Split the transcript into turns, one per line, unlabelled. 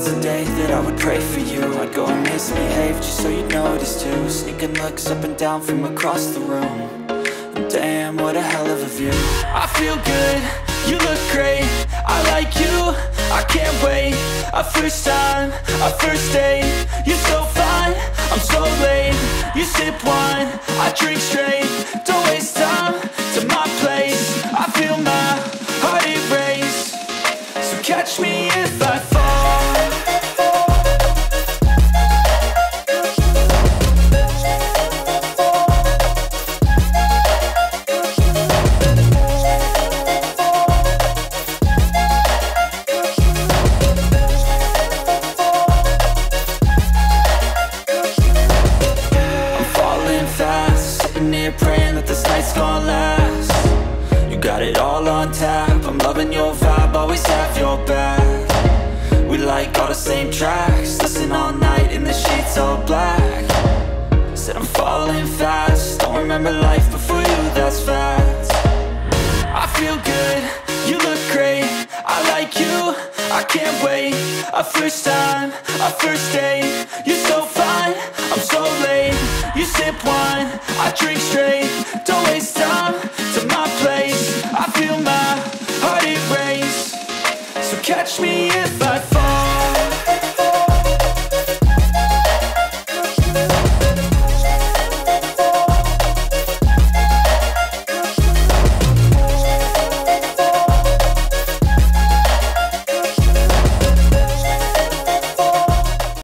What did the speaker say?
It's a day that I would pray for you. I'd go and misbehave just so you'd notice too. Sneaking looks up and down from across the room. And damn, what a hell of a view. I feel good, you look great, I like you, I can't wait. A first time, a first date, you're so fine, I'm so late. You sip wine, I drink straight. Don't waste time to my place. I feel my heart erase. So catch me if I fall. Praying that this night's gonna last. You got it all on tap, I'm loving your vibe, always have your back. We like all the same tracks, listen all night in the sheets all black. Said I'm falling fast, don't remember life before you, that's facts. I feel good, you look great, I like you, I can't wait. A first time, a first date, you're so fine, I'm so late. You sip wine, I drink straight. Don't waste time to my place. I feel my heart erase. So catch me if I fall.